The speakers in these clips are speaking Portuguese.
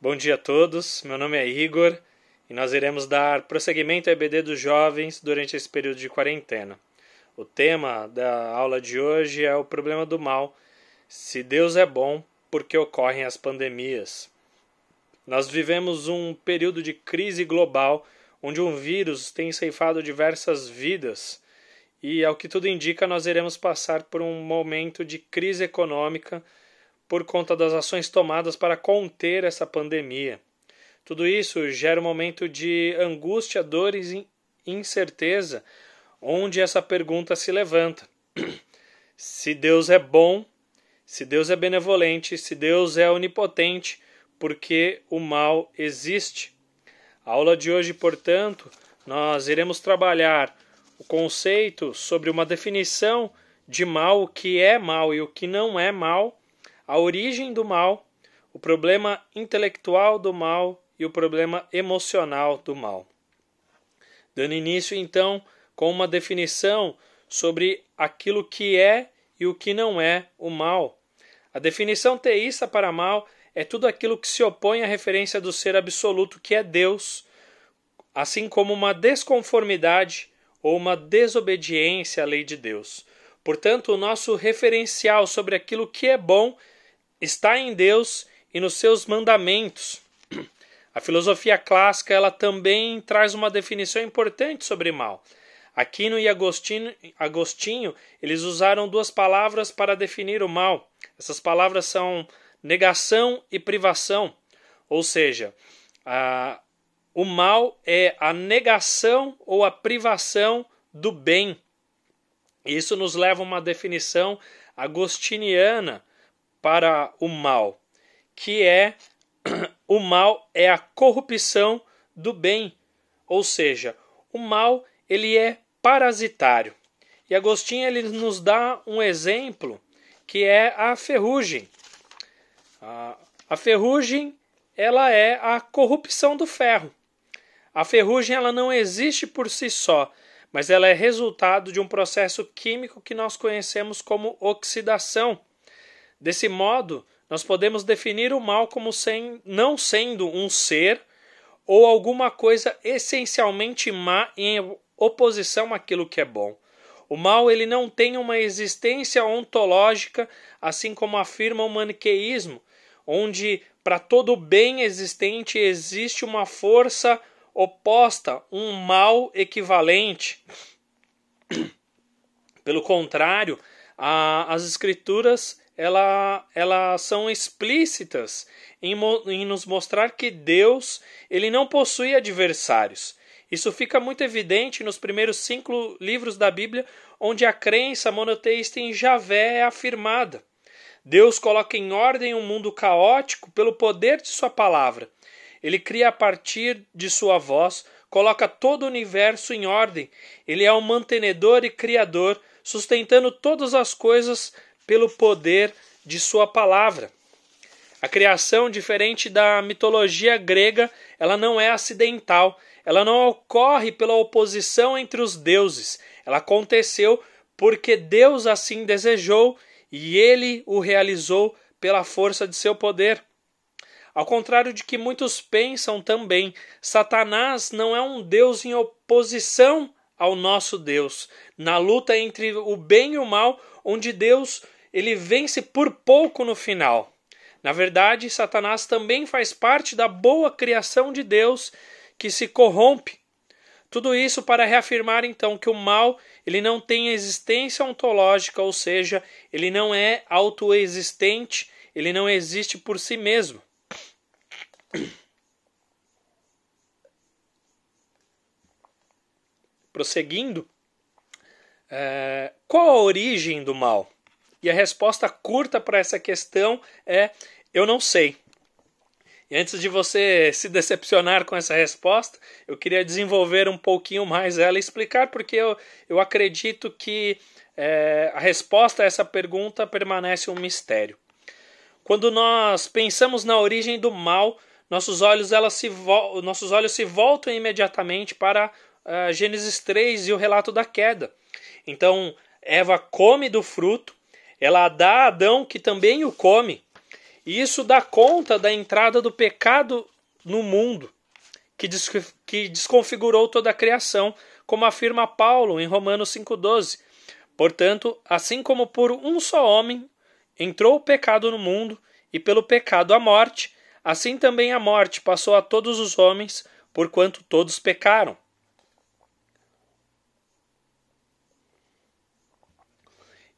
Bom dia a todos, meu nome é Igor e nós iremos dar prosseguimento ao EBD dos jovens durante esse período de quarentena. O tema da aula de hoje é o problema do mal. Se Deus é bom, por que ocorrem as pandemias? Nós vivemos um período de crise global onde um vírus tem ceifado diversas vidas e, ao que tudo indica, nós iremos passar por um momento de crise econômica por conta das ações tomadas para conter essa pandemia. Tudo isso gera um momento de angústia, dores e incerteza, onde essa pergunta se levanta. Se Deus é bom, se Deus é benevolente, se Deus é onipotente, por que o mal existe? A aula de hoje, portanto, nós iremos trabalhar o conceito sobre uma definição de mal, o que é mal e o que não é mal, a origem do mal, o problema intelectual do mal e o problema emocional do mal. Dando início, então, com uma definição sobre aquilo que é e o que não é o mal. A definição teísta para mal é tudo aquilo que se opõe à referência do ser absoluto, que é Deus, assim como uma desconformidade ou uma desobediência à lei de Deus. Portanto, o nosso referencial sobre aquilo que é bom está em Deus e nos seus mandamentos. A filosofia clássica ela também traz uma definição importante sobre mal. Aquino e Agostinho eles usaram duas palavras para definir o mal. Essas palavras são negação e privação. Ou seja, o mal é a negação ou a privação do bem. Isso nos leva a uma definição agostiniana para o mal, que é o mal é a corrupção do bem, ou seja, o mal ele é parasitário. E Agostinho ele nos dá um exemplo que é a ferrugem. A ferrugem ela é a corrupção do ferro. A ferrugem ela não existe por si só, mas ela é resultado de um processo químico que nós conhecemos como oxidação. Desse modo, nós podemos definir o mal como não sendo um ser ou alguma coisa essencialmente má em oposição àquilo que é bom. O mal ele não tem uma existência ontológica, assim como afirma o maniqueísmo, onde para todo bem existente existe uma força oposta, um mal equivalente. Pelo contrário, as escrituras elas são explícitas em nos mostrar que Deus ele não possui adversários. Isso fica muito evidente nos primeiros 5 livros da Bíblia, onde a crença monoteísta em Javé é afirmada. Deus coloca em ordem um mundo caótico pelo poder de sua palavra. Ele cria a partir de sua voz, coloca todo o universo em ordem. Ele é o mantenedor e criador, sustentando todas as coisas pelo poder de sua palavra. A criação, diferente da mitologia grega, ela não é acidental, ela não ocorre pela oposição entre os deuses. Ela aconteceu porque Deus assim desejou e ele o realizou pela força de seu poder. Ao contrário de que muitos pensam também, Satanás não é um Deus em oposição ao nosso Deus, na luta entre o bem e o mal, onde Deus ele vence por pouco no final. Na verdade, Satanás também faz parte da boa criação de Deus que se corrompe. Tudo isso para reafirmar então que o mal ele não tem existência ontológica, ou seja, ele não é autoexistente, ele não existe por si mesmo. Prosseguindo, qual a origem do mal? E a resposta curta para essa questão é: eu não sei. E antes de você se decepcionar com essa resposta, eu queria desenvolver um pouquinho mais ela e explicar porque eu acredito que a resposta a essa pergunta permanece um mistério. Quando nós pensamos na origem do mal, nossos olhos se voltam imediatamente para Gênesis 3 e o relato da queda. Então, Eva come do fruto, ela dá a Adão que também o come, E isso dá conta da entrada do pecado no mundo, que desconfigurou toda a criação, como afirma Paulo em Romanos 5,12. Portanto, assim como por um só homem entrou o pecado no mundo, e pelo pecado a morte, assim também a morte passou a todos os homens, porquanto todos pecaram.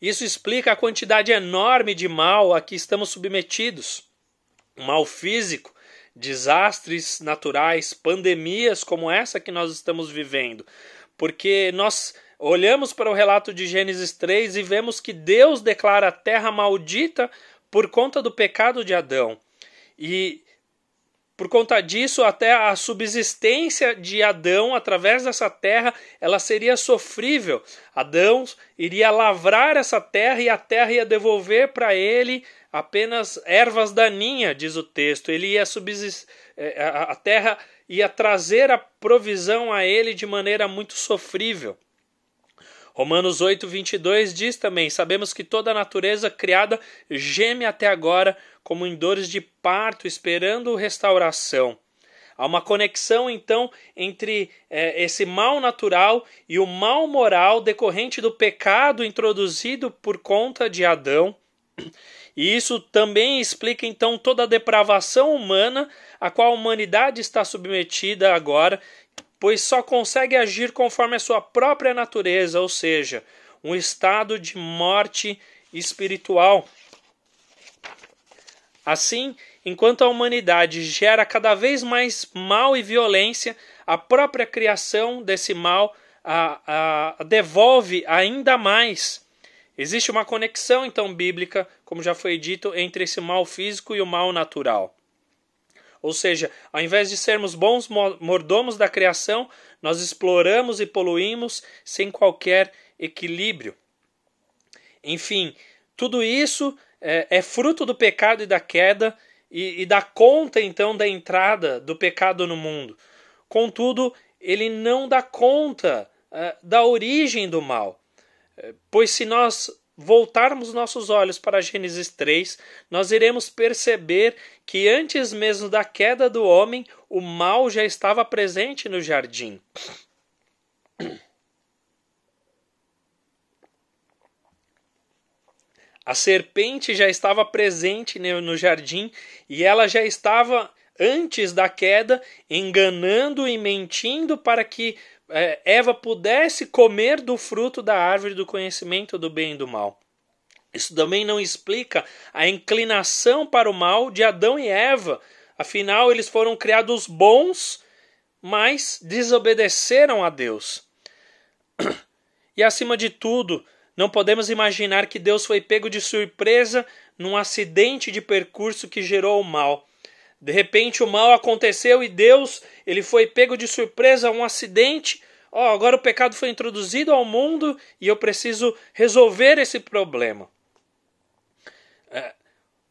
Isso explica a quantidade enorme de mal a que estamos submetidos. Mal físico, desastres naturais, pandemias como essa que nós estamos vivendo. Porque nós olhamos para o relato de Gênesis 3 e vemos que Deus declara a terra maldita por conta do pecado de Adão. E por conta disso, até a subsistência de Adão através dessa terra, ela seria sofrível. Adão iria lavrar essa terra e a terra ia devolver para ele apenas ervas daninhas, diz o texto. Ele ia a terra ia trazer a provisão a ele de maneira muito sofrível. Romanos 8:22 diz também: sabemos que toda a natureza criada geme até agora como em dores de parto, esperando restauração. Há uma conexão, então, entre esse mal natural e o mal moral decorrente do pecado introduzido por conta de Adão. E isso também explica, então, toda a depravação humana a qual a humanidade está submetida agora, pois só consegue agir conforme a sua própria natureza, ou seja, um estado de morte espiritual. Assim, enquanto a humanidade gera cada vez mais mal e violência, a própria criação desse mal a devolve ainda mais. Existe uma conexão, então, bíblica, como já foi dito, entre esse mal físico e o mal natural. Ou seja, ao invés de sermos bons mordomos da criação, nós exploramos e poluímos sem qualquer equilíbrio. Enfim, tudo isso é fruto do pecado e da queda e dá conta, então, da entrada do pecado no mundo. Contudo, ele não dá conta da origem do mal. Pois se nós voltarmos nossos olhos para Gênesis 3, nós iremos perceber que antes mesmo da queda do homem, o mal já estava presente no jardim. A serpente já estava presente no jardim e ela já estava, antes da queda, enganando e mentindo para que Eva pudesse comer do fruto da árvore do conhecimento do bem e do mal. Isso também não explica a inclinação para o mal de Adão e Eva. Afinal, eles foram criados bons, mas desobedeceram a Deus. E acima de tudo, não podemos imaginar que Deus foi pego de surpresa num acidente de percurso que gerou o mal. De repente o mal aconteceu e Deus ele foi pego de surpresa, um acidente. Agora o pecado foi introduzido ao mundo e eu preciso resolver esse problema.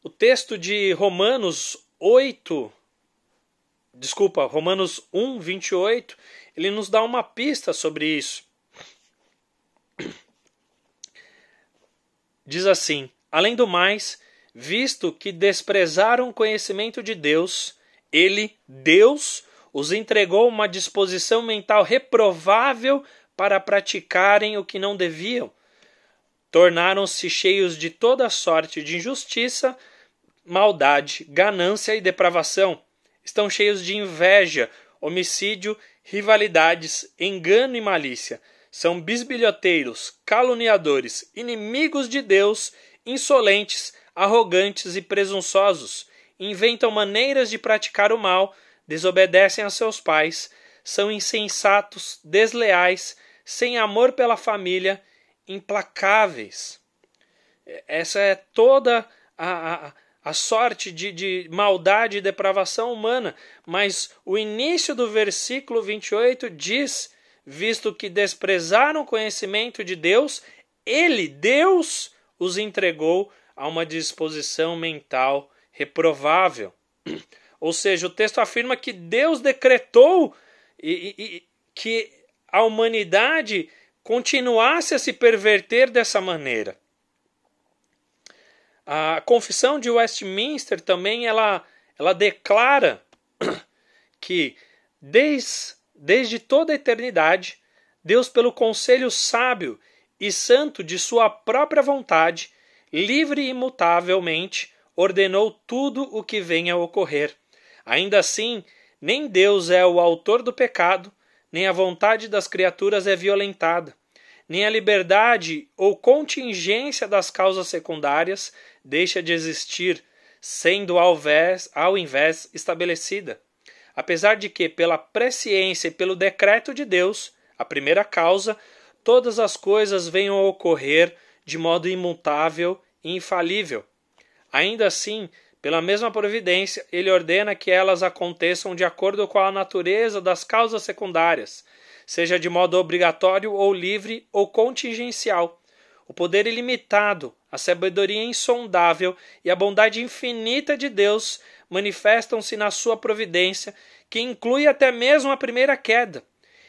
O texto de Romanos 1:28, ele nos dá uma pista sobre isso. Diz assim: além do mais, visto que desprezaram o conhecimento de Deus, Deus, os entregou uma disposição mental reprovável para praticarem o que não deviam. Tornaram-se cheios de toda sorte de injustiça, maldade, ganância e depravação. Estão cheios de inveja, homicídio, rivalidades, engano e malícia. São bisbilhoteiros, caluniadores, inimigos de Deus, insolentes, arrogantes e presunçosos. Inventam maneiras de praticar o mal, desobedecem a seus pais, são insensatos, desleais, sem amor pela família, implacáveis. Essa é toda a sorte de maldade e depravação humana. Mas o início do versículo 28 diz: visto que desprezaram o conhecimento de Deus, Deus, os entregou a uma disposição mental reprovável. Ou seja, o texto afirma que Deus decretou que a humanidade continuasse a se perverter dessa maneira. A Confissão de Westminster também ela declara que desde toda a eternidade, Deus, pelo conselho sábio e santo de sua própria vontade, livre e imutavelmente, ordenou tudo o que venha a ocorrer. Ainda assim, nem Deus é o autor do pecado, nem a vontade das criaturas é violentada, nem a liberdade ou contingência das causas secundárias deixa de existir, sendo ao invés estabelecida. Apesar de que, pela presciência e pelo decreto de Deus, a primeira causa, todas as coisas venham a ocorrer de modo imutável e infalível. Ainda assim, pela mesma providência, ele ordena que elas aconteçam de acordo com a natureza das causas secundárias, seja de modo obrigatório ou livre ou contingencial. O poder ilimitado, a sabedoria insondável e a bondade infinita de Deus manifestam-se na sua providência, que inclui até mesmo a primeira queda,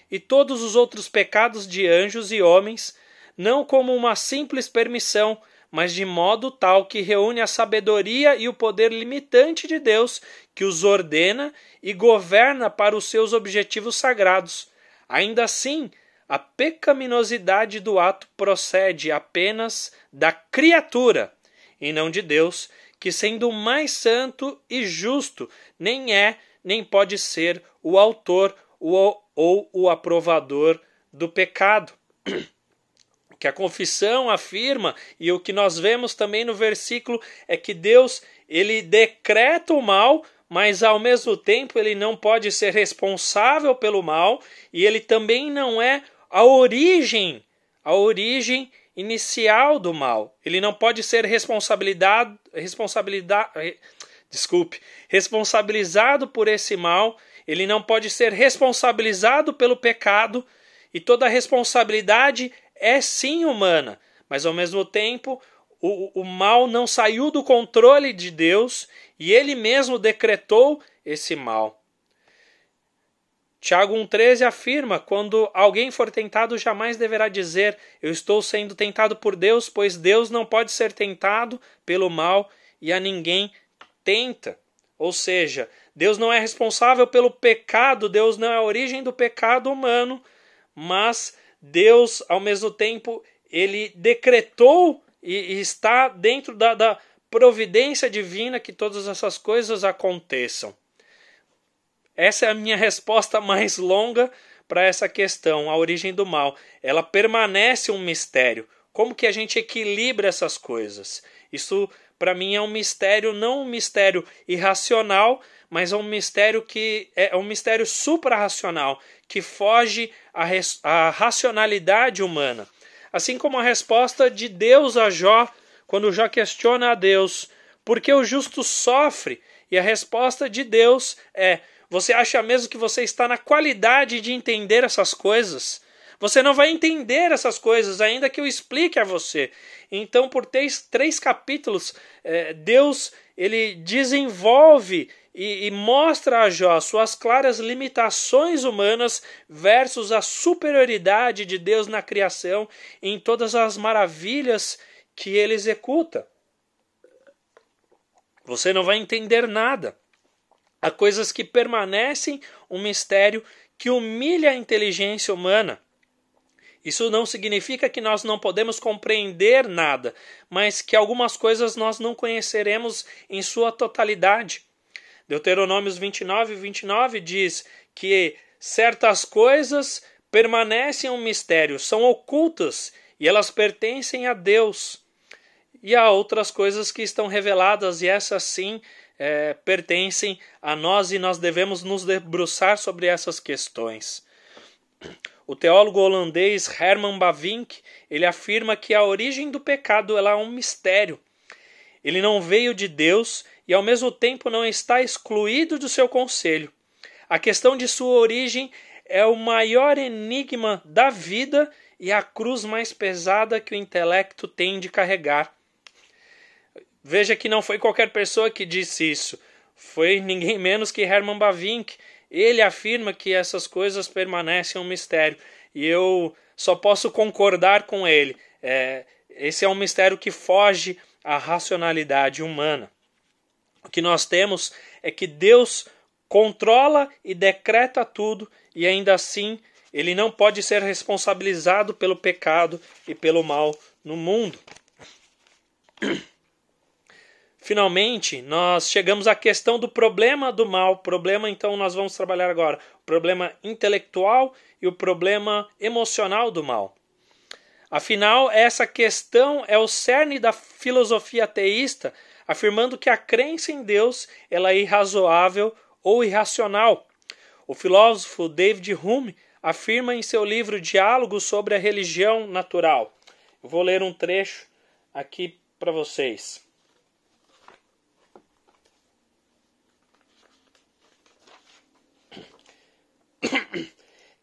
e todos os outros pecados de anjos e homens, não como uma simples permissão, mas de modo tal que reúne a sabedoria e o poder limitante de Deus, que os ordena e governa para os seus objetivos sagrados. Ainda assim, a pecaminosidade do ato procede apenas da criatura, e não de Deus, que, sendo o mais santo e justo, nem é, nem pode ser o autor ou o aprovador do pecado. O que a confissão afirma, e o que nós vemos também no versículo, é que Deus ele decreta o mal, mas ao mesmo tempo ele não pode ser responsável pelo mal, e ele também não é a origem inicial do mal. Ele não pode ser responsabilizado por esse mal, ele não pode ser responsabilizado pelo pecado, e toda a responsabilidade é sim humana, mas ao mesmo tempo o mal não saiu do controle de Deus e ele mesmo decretou esse mal. Tiago 1,13 afirma: quando alguém for tentado, jamais deverá dizer, eu estou sendo tentado por Deus, pois Deus não pode ser tentado pelo mal e a ninguém tenta. Ou seja, Deus não é responsável pelo pecado, Deus não é a origem do pecado humano, mas Deus, ao mesmo tempo, ele decretou e está dentro da providência divina que todas essas coisas aconteçam. Essa é a minha resposta mais longa para essa questão, a origem do mal. Ela permanece um mistério. Como que a gente equilibra essas coisas? Isso, para mim, é um mistério, não um mistério irracional, mas é um mistério que é um mistério suprarracional, que foge à racionalidade humana. Assim como a resposta de Deus a Jó, quando Jó questiona a Deus, por que o justo sofre? E a resposta de Deus é: você acha mesmo que você está na qualidade de entender essas coisas? Você não vai entender essas coisas, ainda que eu explique a você. Então, por três capítulos, Deus ele desenvolve e mostra a Jó suas claras limitações humanas versus a superioridade de Deus na criação em todas as maravilhas que ele executa. Você não vai entender nada. Há coisas que permanecem um mistério que humilha a inteligência humana. Isso não significa que nós não podemos compreender nada, mas que algumas coisas nós não conheceremos em sua totalidade. Deuteronômios 29 diz que certas coisas permanecem um mistério, são ocultas e elas pertencem a Deus. E há outras coisas que estão reveladas e essas sim pertencem a nós e nós devemos nos debruçar sobre essas questões. O teólogo holandês Herman Bavinck, ele afirma que a origem do pecado ela é um mistério. Ele não veio de Deus e ao mesmo tempo não está excluído do seu conselho. A questão de sua origem é o maior enigma da vida e a cruz mais pesada que o intelecto tem de carregar. Veja que não foi qualquer pessoa que disse isso. Foi ninguém menos que Herman Bavinck. Ele afirma que essas coisas permanecem um mistério. E eu só posso concordar com ele. Esse é um mistério que foge a racionalidade humana. O que nós temos é que Deus controla e decreta tudo, e ainda assim ele não pode ser responsabilizado pelo pecado e pelo mal no mundo. Finalmente, nós chegamos à questão do problema do mal. Problema, então, nós vamos trabalhar agora o problema intelectual e o problema emocional do mal. Afinal, essa questão é o cerne da filosofia ateísta, afirmando que a crença em Deus ela é irrazoável ou irracional. O filósofo David Hume afirma em seu livro Diálogos sobre a Religião Natural. Eu vou ler um trecho aqui para vocês.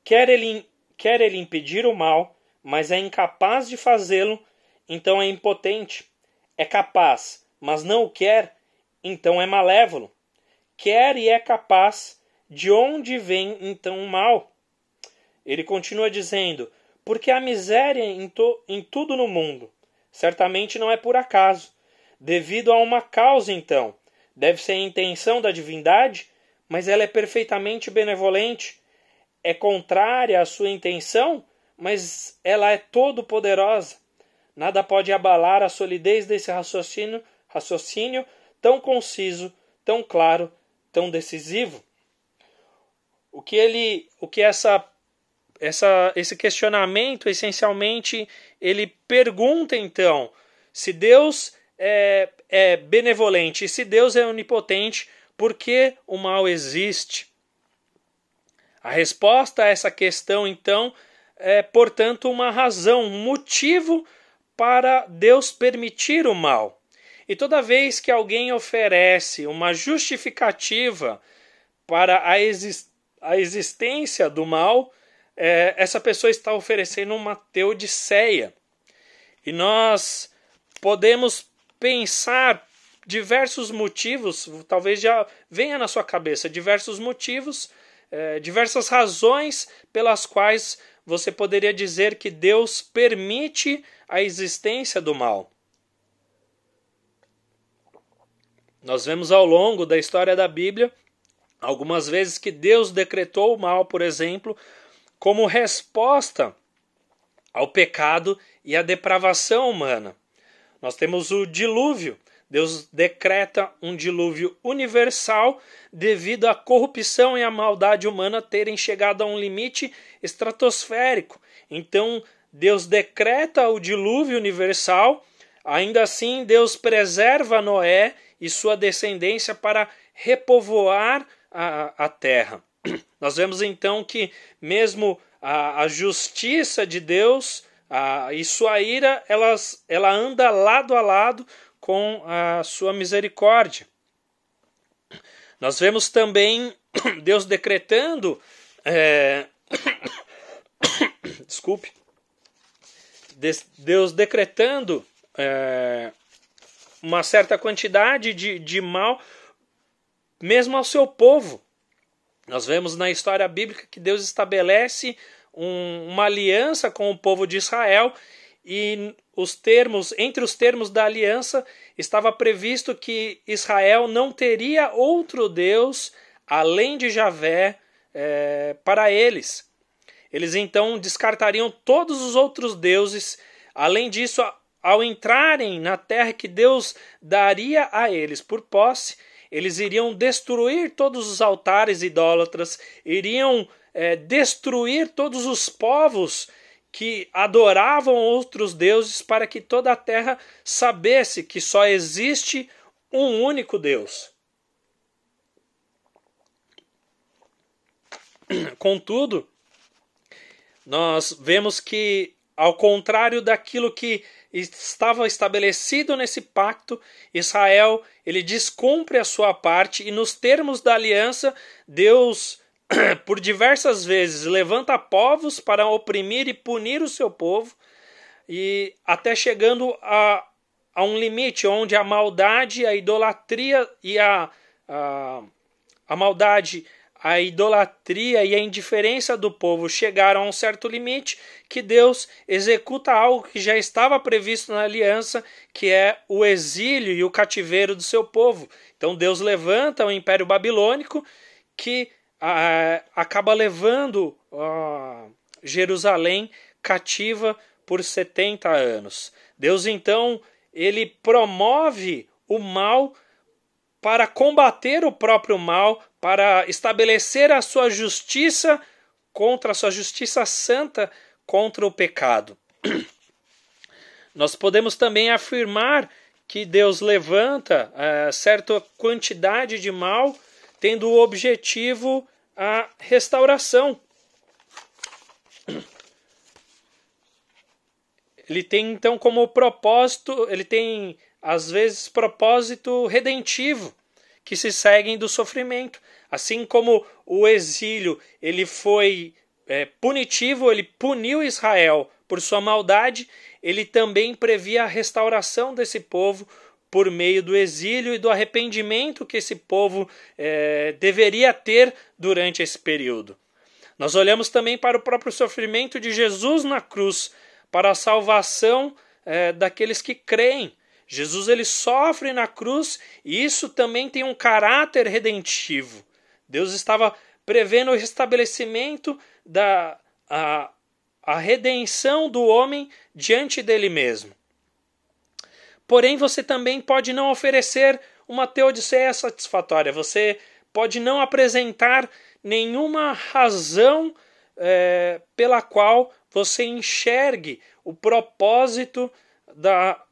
Quer ele impedir o mal, mas é incapaz de fazê-lo, então é impotente. É capaz, mas não o quer, então é malévolo. Quer e é capaz, de onde vem então o mal? Ele continua dizendo, porque há miséria em tudo no mundo. Certamente não é por acaso. Devido a uma causa, então. Deve ser a intenção da divindade, mas ela é perfeitamente benevolente. É contrária à sua intenção, mas ela é todo-poderosa. Nada pode abalar a solidez desse raciocínio tão conciso, tão claro, tão decisivo. O que esse questionamento, essencialmente, ele pergunta, então, se Deus é benevolente e se Deus é onipotente, por que o mal existe? A resposta a essa questão, então, é, portanto, uma razão, um motivo para Deus permitir o mal. E toda vez que alguém oferece uma justificativa para a existência do mal, essa pessoa está oferecendo uma teodiceia. E nós podemos pensar diversos motivos, talvez já venha na sua cabeça, diversos motivos, diversas razões pelas quais você poderia dizer que Deus permite a existência do mal. Nós vemos ao longo da história da Bíblia algumas vezes que Deus decretou o mal, por exemplo, como resposta ao pecado e à depravação humana. Nós temos o dilúvio. Deus decreta um dilúvio universal devido à corrupção e à maldade humana terem chegado a um limite estratosférico. Então, Deus decreta o dilúvio universal, ainda assim Deus preserva Noé e sua descendência para repovoar a terra. Nós vemos então que mesmo a justiça de Deus e sua ira, ela anda lado a lado com a sua misericórdia. Nós vemos também Deus decretando desculpe, Deus decretando uma certa quantidade de mal mesmo ao seu povo. Nós vemos na história bíblica que Deus estabelece uma aliança com o povo de Israel e entre os termos da aliança estava previsto que Israel não teria outro Deus além de Javé para eles. Eles então descartariam todos os outros deuses. Além disso, ao entrarem na terra que Deus daria a eles por posse, eles iriam destruir todos os altares idólatras, iriam destruir todos os povos que adoravam outros deuses, para que toda a terra sabesse que só existe um único Deus. Contudo, nós vemos que, ao contrário daquilo que estava estabelecido nesse pacto, Israel ele descumpre a sua parte e nos termos da aliança, Deus por diversas vezes levanta povos para oprimir e punir o seu povo, e até chegando a um limite onde a maldade, a idolatria e a maldade, a idolatria e a indiferença do povo chegaram a um certo limite, que Deus executa algo que já estava previsto na aliança, que é o exílio e o cativeiro do seu povo. Então Deus levanta o Império Babilônico, que acaba levando Jerusalém cativa por 70 anos. Deus então ele promove o mal para combater o próprio mal, para estabelecer a sua justiça contra a sua justiça santa contra o pecado. Nós podemos também afirmar que Deus levanta certa quantidade de mal, tendo o objetivo a restauração. Ele tem então como propósito, ele tem às vezes propósito redentivo, que se seguem do sofrimento. Assim como o exílio ele foi punitivo, ele puniu Israel por sua maldade, ele também previa a restauração desse povo por meio do exílio e do arrependimento que esse povo deveria ter durante esse período. Nós olhamos também para o próprio sofrimento de Jesus na cruz, para a salvação daqueles que creem. Jesus ele sofre na cruz e isso também tem um caráter redentivo. Deus estava prevendo o restabelecimento a redenção do homem diante dele mesmo. Porém, você também pode não oferecer uma teodiceia satisfatória. Você pode não apresentar nenhuma razão pela qual você enxergue o propósito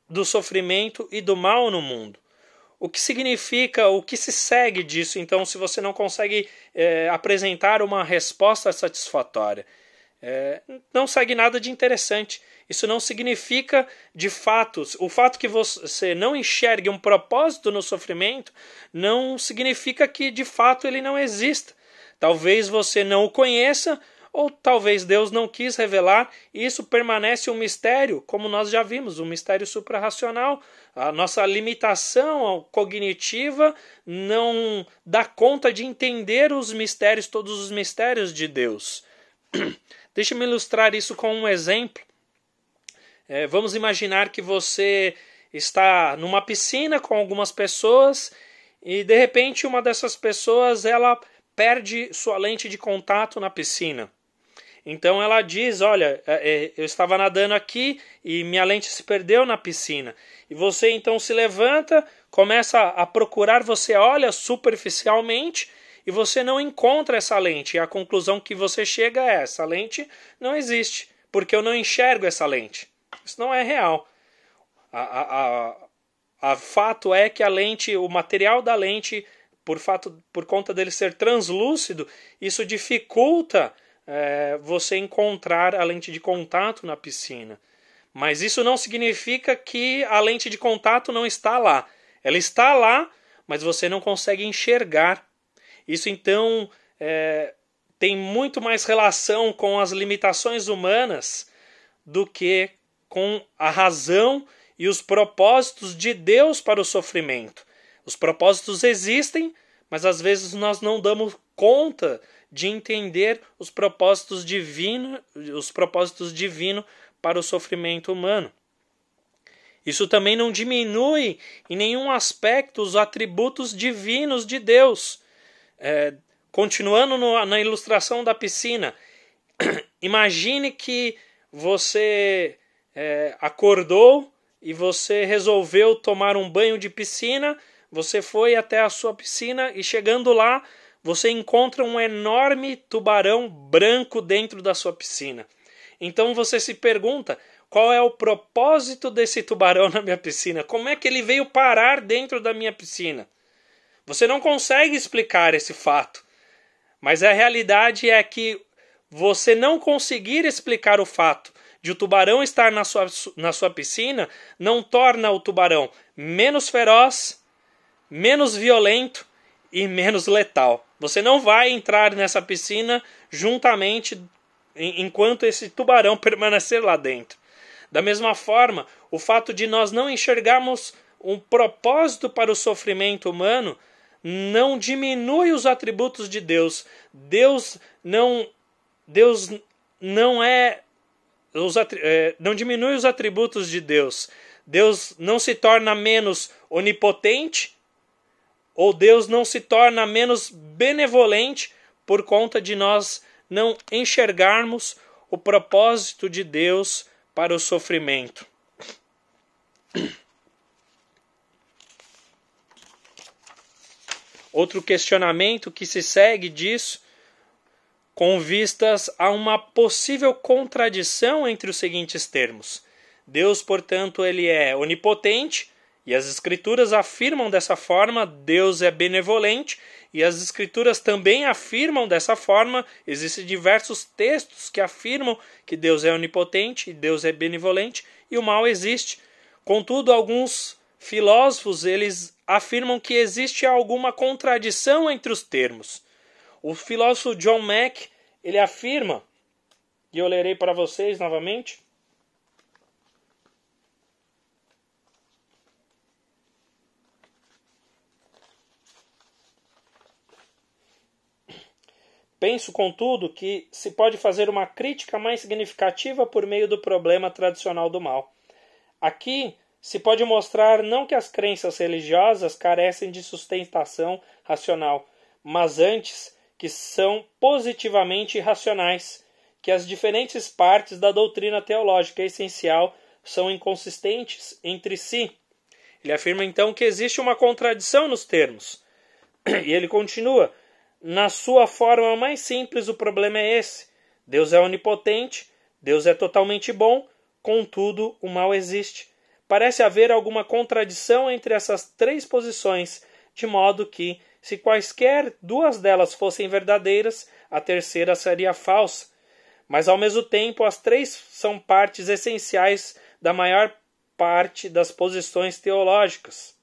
do sofrimento e do mal no mundo. O que significa, o que se segue disso, então, se você não consegue apresentar uma resposta satisfatória? Não segue nada de interessante. Isso não significa, de fato, o fato que você não enxergue um propósito no sofrimento, não significa que, de fato, ele não exista. Talvez você não o conheça, ou talvez Deus não quis revelar, e isso permanece um mistério, como nós já vimos, um mistério suprarracional. A nossa limitação cognitiva não dá conta de entender os mistérios, todos os mistérios de Deus. Deixa-me ilustrar isso com um exemplo. Vamos imaginar que você está numa piscina com algumas pessoas e de repente uma dessas pessoas ela perde sua lente de contato na piscina. Então ela diz, olha, eu estava nadando aqui e minha lente se perdeu na piscina. E você então se levanta, começa a procurar, você olha superficialmente e você não encontra essa lente. E a conclusão que você chega é, essa lente não existe, porque eu não enxergo essa lente. Isso não é real. A fato é que a lente, o material da lente, por conta dele ser translúcido, isso dificulta você encontrar a lente de contato na piscina. Mas isso não significa que a lente de contato não está lá. Ela está lá, mas você não consegue enxergar. Isso então tem muito mais relação com as limitações humanas do que com a razão e os propósitos de Deus para o sofrimento. Os propósitos existem, mas às vezes nós não damos conta de entender os propósitos divinos para o sofrimento humano. Isso também não diminui em nenhum aspecto os atributos divinos de Deus. Continuando na ilustração da piscina, imagine que você acordou e você resolveu tomar um banho de piscina, você foi até a sua piscina e chegando lá, você encontra um enorme tubarão branco dentro da sua piscina. Então você se pergunta, qual é o propósito desse tubarão na minha piscina? Como é que ele veio parar dentro da minha piscina? Você não consegue explicar esse fato. Mas a realidade é que você não conseguir explicar o fato de o tubarão estar na sua piscina não torna o tubarão menos feroz, menos violento e menos letal. Você não vai entrar nessa piscina juntamente enquanto esse tubarão permanecer lá dentro. Da mesma forma, o fato de nós não enxergarmos um propósito para o sofrimento humano não diminui os atributos de Deus. Deus não diminui os atributos de Deus. Deus não se torna menos onipotente, ou Deus não se torna menos benevolente por conta de nós não enxergarmos o propósito de Deus para o sofrimento. Outro questionamento que se segue disso, com vistas a uma possível contradição entre os seguintes termos. Deus, portanto, ele é onipotente, e as Escrituras afirmam dessa forma. Deus é benevolente, e as Escrituras também afirmam dessa forma. Existem diversos textos que afirmam que Deus é onipotente e Deus é benevolente, e o mal existe. Contudo, alguns filósofos eles afirmam que existe alguma contradição entre os termos. O filósofo John Mack, ele afirma, e eu lerei para vocês novamente: penso, contudo, que se pode fazer uma crítica mais significativa por meio do problema tradicional do mal. Aqui se pode mostrar não que as crenças religiosas carecem de sustentação racional, mas antes que são positivamente irracionais, que as diferentes partes da doutrina teológica essencial são inconsistentes entre si. Ele afirma então que existe uma contradição nos termos. E ele continua: na sua forma mais simples, o problema é esse. Deus é onipotente, Deus é totalmente bom, contudo, o mal existe. Parece haver alguma contradição entre essas três posições, de modo que, se quaisquer duas delas fossem verdadeiras, a terceira seria falsa. Mas, ao mesmo tempo, as três são partes essenciais da maior parte das posições teológicas.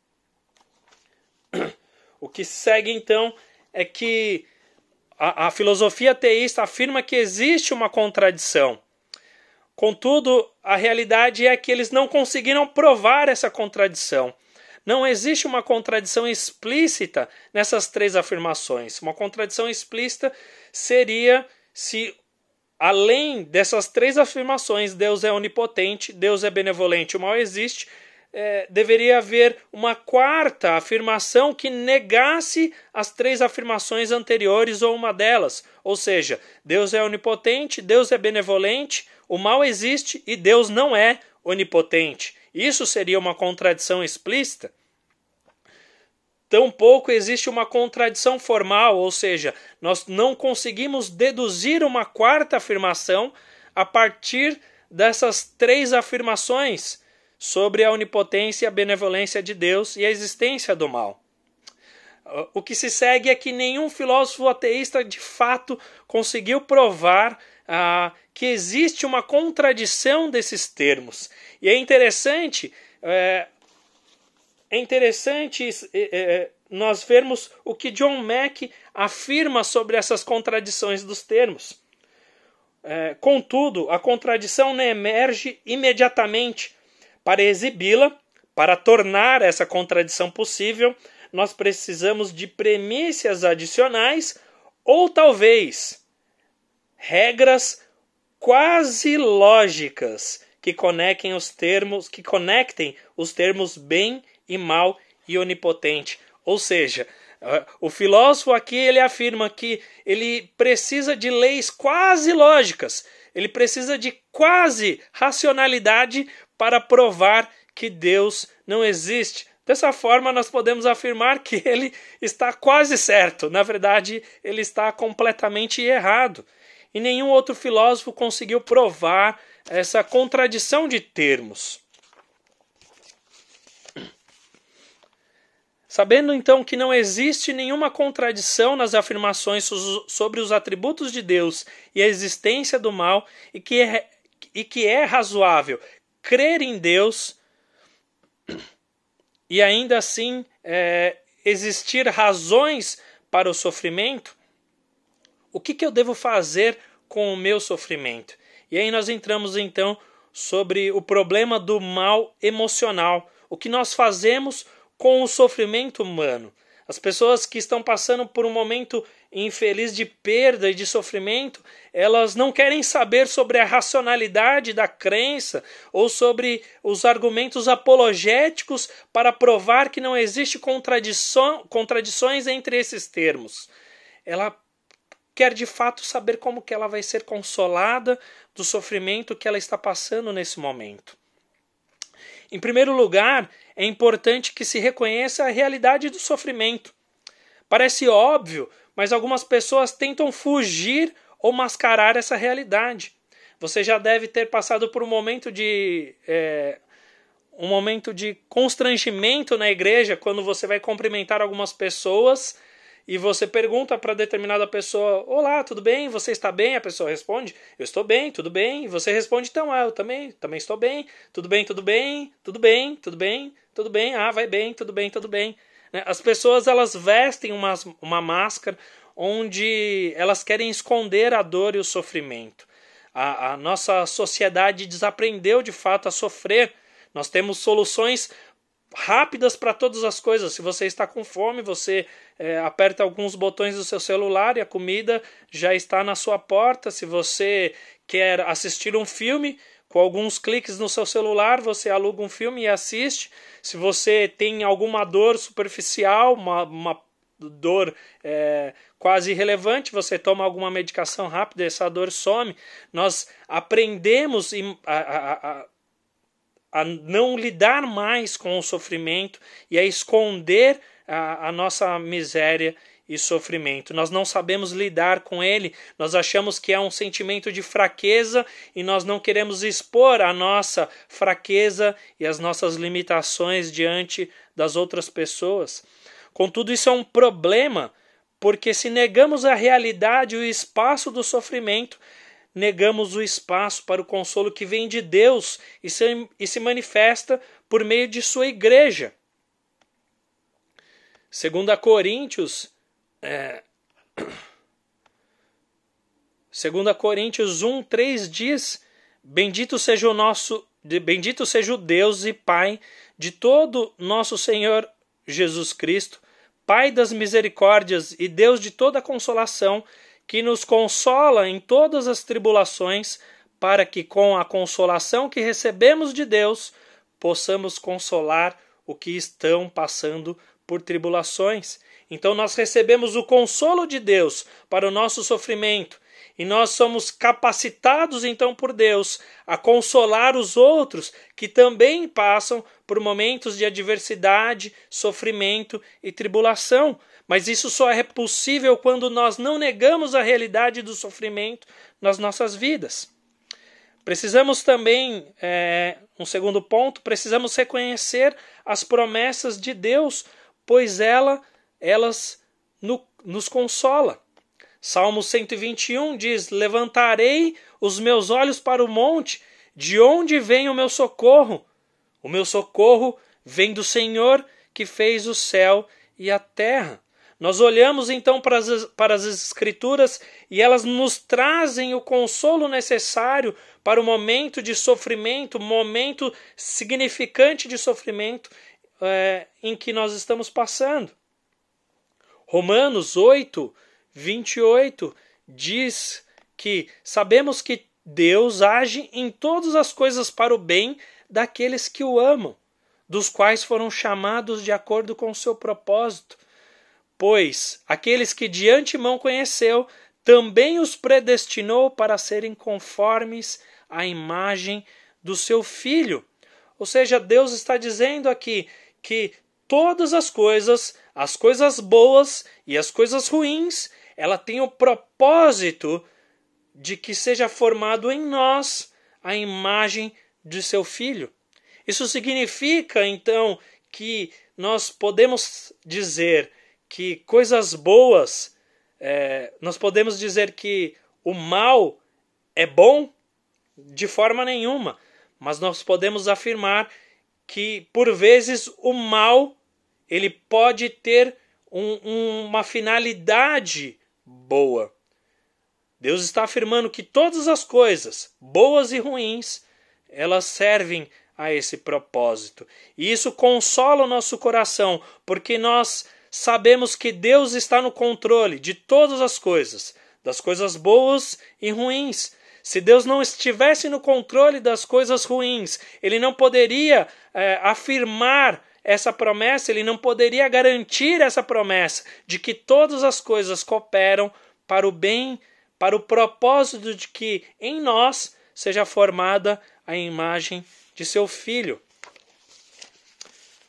O que segue, então, é que a filosofia teísta afirma que existe uma contradição. Contudo, a realidade é que eles não conseguiram provar essa contradição. Não existe uma contradição explícita nessas três afirmações. Uma contradição explícita seria se, além dessas três afirmações, Deus é onipotente, Deus é benevolente, o mal existe, deveria haver uma quarta afirmação que negasse as três afirmações anteriores ou uma delas. Ou seja, Deus é onipotente, Deus é benevolente, o mal existe e Deus não é onipotente. Isso seria uma contradição explícita? Tampouco existe uma contradição formal, ou seja, nós não conseguimos deduzir uma quarta afirmação a partir dessas três afirmações sobre a onipotência e a benevolência de Deus e a existência do mal. O que se segue é que nenhum filósofo ateísta de fato conseguiu provar que existe uma contradição desses termos. E é interessante nós vermos o que John Mack afirma sobre essas contradições dos termos. Contudo, a contradição não emerge imediatamente. Para exibi-la, para tornar essa contradição possível, nós precisamos de premissas adicionais ou talvez regras quase lógicas que conectem os termos bem e mal e onipotente. Ou seja, o filósofo aqui ele afirma que ele precisa de leis quase lógicas, ele precisa de quase racionalidade para provar que Deus não existe. Dessa forma, nós podemos afirmar que ele está quase certo. Na verdade, ele está completamente errado. E nenhum outro filósofo conseguiu provar essa contradição de termos. Sabendo então que não existe nenhuma contradição nas afirmações sobre os atributos de Deus e a existência do mal, e que é razoável crer em Deus e ainda assim existir razões para o sofrimento, o que eu devo fazer com o meu sofrimento? E aí nós entramos então sobre o problema do mal emocional. O que nós fazemos com o sofrimento humano? As pessoas que estão passando por um momento infeliz de perda e de sofrimento, elas não querem saber sobre a racionalidade da crença ou sobre os argumentos apologéticos para provar que não existe contradições entre esses termos. Ela quer de fato saber como que ela vai ser consolada do sofrimento que ela está passando nesse momento. Em primeiro lugar, é importante que se reconheça a realidade do sofrimento. Parece óbvio, mas algumas pessoas tentam fugir ou mascarar essa realidade. Você já deve ter passado por um momento de constrangimento na igreja quando você vai cumprimentar algumas pessoas e você pergunta para determinada pessoa: olá, tudo bem? Você está bem? A pessoa responde: eu estou bem, tudo bem. E você responde: então, eu também estou bem. Tudo bem, tudo bem, tudo bem, tudo bem, tudo bem. Ah, vai bem, tudo bem, tudo bem. As pessoas, elas vestem uma máscara onde elas querem esconder a dor e o sofrimento. A nossa sociedade desaprendeu de fato a sofrer. Nós temos soluções rápidas para todas as coisas. Se você está com fome, você aperta alguns botões do seu celular e a comida já está na sua porta. Se você quer assistir um filme, com alguns cliques no seu celular, você aluga um filme e assiste. Se você tem alguma dor superficial, uma dor quase irrelevante, você toma alguma medicação rápida e essa dor some. Nós aprendemos a não lidar mais com o sofrimento e a esconder a nossa miséria e sofrimento. Nós não sabemos lidar com ele, nós achamos que é um sentimento de fraqueza e nós não queremos expor a nossa fraqueza e as nossas limitações diante das outras pessoas. Contudo, isso é um problema, porque se negamos a realidade e o espaço do sofrimento, negamos o espaço para o consolo que vem de Deus e se manifesta por meio de sua igreja. 2 Coríntios 1:3 diz: Bendito seja o Deus e Pai de todo nosso Senhor Jesus Cristo, Pai das misericórdias e Deus de toda consolação, que nos consola em todas as tribulações, para que com a consolação que recebemos de Deus, possamos consolar o que estão passando por tribulações. Então nós recebemos o consolo de Deus para o nosso sofrimento, e nós somos capacitados então por Deus a consolar os outros que também passam por momentos de adversidade, sofrimento e tribulação. Mas isso só é possível quando nós não negamos a realidade do sofrimento nas nossas vidas. Precisamos também, um segundo ponto, precisamos reconhecer as promessas de Deus, pois elas nos consolam. Salmo 121 diz: Levantarei os meus olhos para o monte, de onde vem o meu socorro? O meu socorro vem do Senhor, que fez o céu e a terra. Nós olhamos então para as Escrituras e elas nos trazem o consolo necessário para o momento de sofrimento, momento significante de sofrimento em que nós estamos passando. Romanos 8:28 diz que sabemos que Deus age em todas as coisas para o bem daqueles que o amam, dos quais foram chamados de acordo com o seu propósito. Pois aqueles que de antemão conheceu, também os predestinou para serem conformes à imagem do seu Filho. Ou seja, Deus está dizendo aqui que todas as coisas boas e as coisas ruins, ela tem o propósito de que seja formado em nós a imagem de seu Filho. Isso significa, então, que nós podemos dizer que coisas boas, nós podemos dizer que o mal é bom? De forma nenhuma. Mas nós podemos afirmar que, por vezes, o mal ele pode ter uma finalidade boa. Deus está afirmando que todas as coisas, boas e ruins, elas servem a esse propósito. E isso consola o nosso coração, porque nós sabemos que Deus está no controle de todas as coisas, das coisas boas e ruins. Se Deus não estivesse no controle das coisas ruins, Ele não poderia afirmar essa promessa, Ele não poderia garantir essa promessa de que todas as coisas cooperam para o bem, para o propósito de que em nós seja formada a imagem de seu Filho.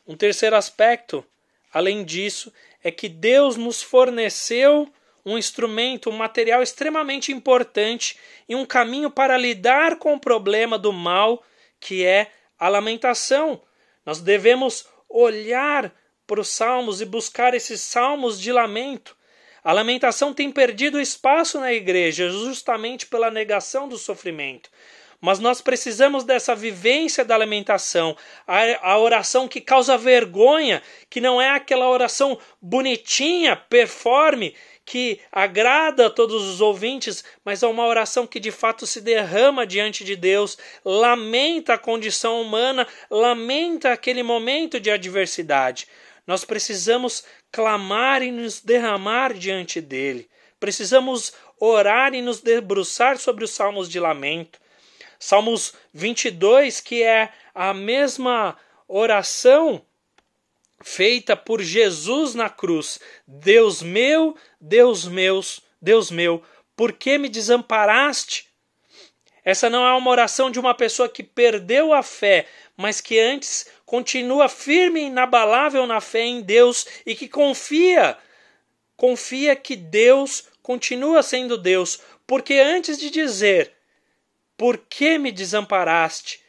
Um terceiro aspecto, além disso, é que Deus nos forneceu um instrumento, um material extremamente importante e um caminho para lidar com o problema do mal, que é a lamentação. Nós devemos olhar para os salmos e buscar esses salmos de lamento. A lamentação tem perdido espaço na igreja justamente pela negação do sofrimento. Mas nós precisamos dessa vivência da lamentação, a oração que causa vergonha, que não é aquela oração bonitinha, performe, que agrada a todos os ouvintes, mas é uma oração que de fato se derrama diante de Deus, lamenta a condição humana, lamenta aquele momento de adversidade. Nós precisamos clamar e nos derramar diante dele. Precisamos orar e nos debruçar sobre os salmos de lamento. Salmos 22, que é a mesma oração feita por Jesus na cruz. Deus meu, Deus meu, por que me desamparaste? Essa não é uma oração de uma pessoa que perdeu a fé, mas que antes continua firme e inabalável na fé em Deus e que confia que Deus continua sendo Deus, porque antes de dizer por que me desamparaste,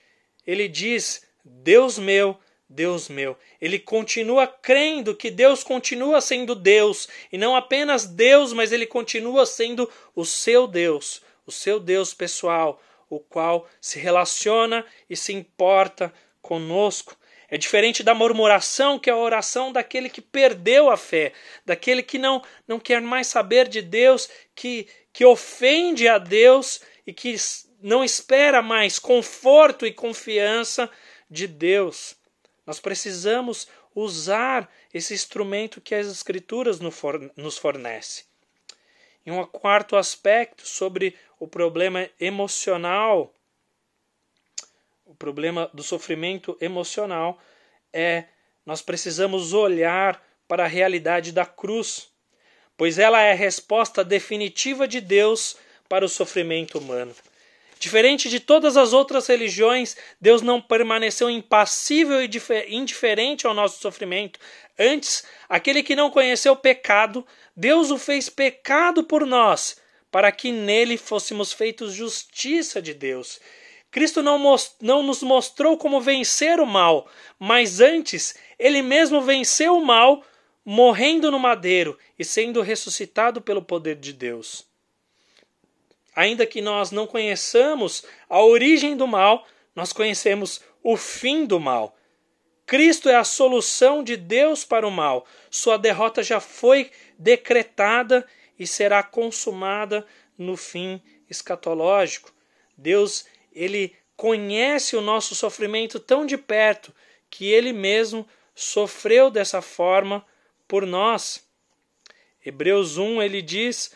ele diz Deus meu, Deus meu. Ele continua crendo que Deus continua sendo Deus, e não apenas Deus, mas ele continua sendo o seu Deus pessoal, o qual se relaciona e se importa conosco. É diferente da murmuração, que é a oração daquele que perdeu a fé, daquele que não quer mais saber de Deus, que ofende a Deus e que não espera mais conforto e confiança de Deus. Nós precisamos usar esse instrumento que as Escrituras nos fornecem. E um quarto aspecto sobre o problema emocional, o problema do sofrimento emocional, nós precisamos olhar para a realidade da cruz, pois ela é a resposta definitiva de Deus para o sofrimento humano. Diferente de todas as outras religiões, Deus não permaneceu impassível e indiferente ao nosso sofrimento. Antes, aquele que não conheceu o pecado, Deus o fez pecado por nós, para que nele fôssemos feitos justiça de Deus. Cristo não nos mostrou como vencer o mal, mas antes, ele mesmo venceu o mal, morrendo no madeiro e sendo ressuscitado pelo poder de Deus. Ainda que nós não conheçamos a origem do mal, nós conhecemos o fim do mal. Cristo é a solução de Deus para o mal. Sua derrota já foi decretada e será consumada no fim escatológico. Deus, ele conhece o nosso sofrimento tão de perto que ele mesmo sofreu dessa forma por nós. Hebreus 1, ele diz: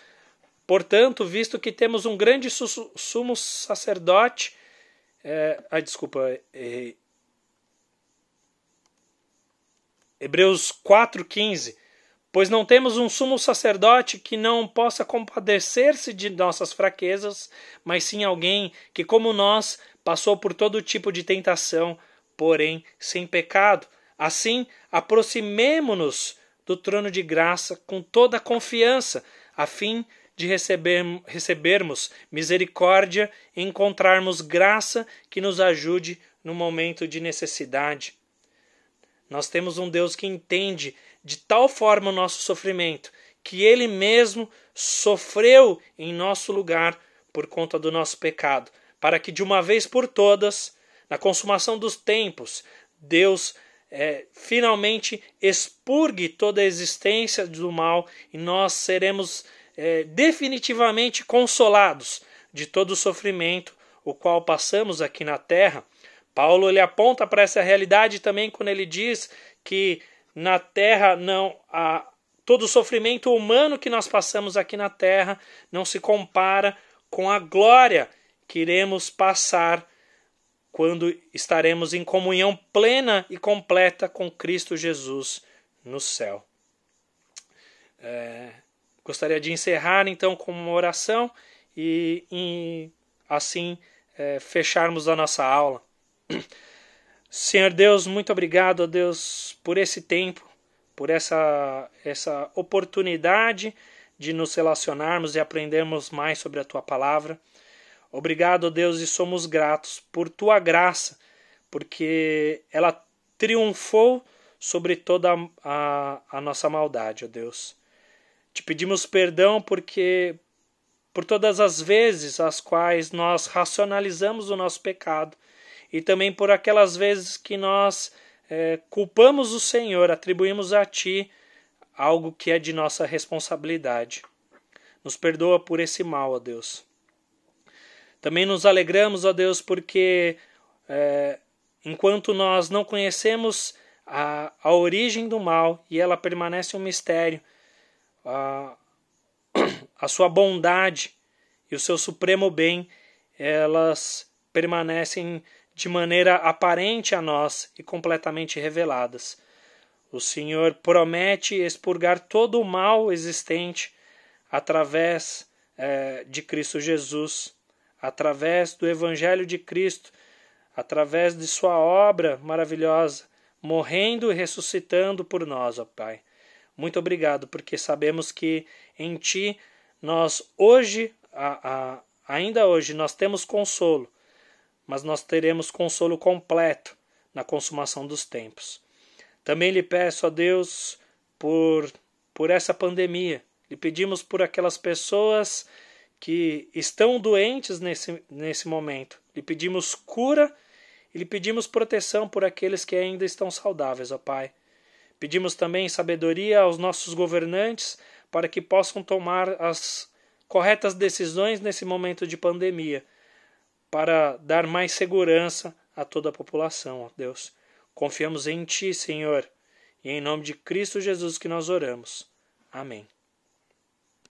portanto, visto que temos um grande sumo sacerdote... Hebreus 4,15. Pois não temos um sumo sacerdote que não possa compadecer-se de nossas fraquezas, mas sim alguém que, como nós, passou por todo tipo de tentação, porém sem pecado. Assim, aproximemo-nos do trono de graça com toda a confiança, a fim de recebermos misericórdia e encontrarmos graça que nos ajude no momento de necessidade. Nós temos um Deus que entende de tal forma o nosso sofrimento, que Ele mesmo sofreu em nosso lugar por conta do nosso pecado, para que de uma vez por todas, na consumação dos tempos, Deus finalmente expurgue toda a existência do mal e nós seremos definitivamente consolados de todo o sofrimento o qual passamos aqui na terra. Paulo ele aponta para essa realidade também quando ele diz que na terra todo o sofrimento humano que nós passamos aqui na terra não se compara com a glória que iremos passar quando estaremos em comunhão plena e completa com Cristo Jesus no céu. Gostaria de encerrar então com uma oração e assim fecharmos a nossa aula. Senhor Deus, muito obrigado, ó Deus, por esse tempo, por essa oportunidade de nos relacionarmos e aprendermos mais sobre a Tua Palavra. Obrigado, ó Deus, e somos gratos por Tua graça, porque ela triunfou sobre toda a nossa maldade, ó Deus. Te pedimos perdão por todas as vezes as quais nós racionalizamos o nosso pecado e também por aquelas vezes que nós culpamos o Senhor, atribuímos a Ti algo que é de nossa responsabilidade. Nos perdoa por esse mal, ó Deus. Também nos alegramos, ó Deus, porque enquanto nós não conhecemos a origem do mal e ela permanece um mistério, a sua bondade e o seu supremo bem, elas permanecem de maneira aparente a nós e completamente reveladas. O Senhor promete expurgar todo o mal existente através de Cristo Jesus, através do Evangelho de Cristo, através de sua obra maravilhosa, morrendo e ressuscitando por nós, ó Pai. Muito obrigado, porque sabemos que em Ti nós hoje, ainda hoje, nós temos consolo, mas nós teremos consolo completo na consumação dos tempos. Também lhe peço a Deus por essa pandemia. Lhe pedimos por aquelas pessoas que estão doentes nesse momento. Lhe pedimos cura e lhe pedimos proteção por aqueles que ainda estão saudáveis, ó Pai. Pedimos também sabedoria aos nossos governantes para que possam tomar as corretas decisões nesse momento de pandemia, para dar mais segurança a toda a população, ó Deus. Confiamos em Ti, Senhor, e em nome de Cristo Jesus que nós oramos. Amém.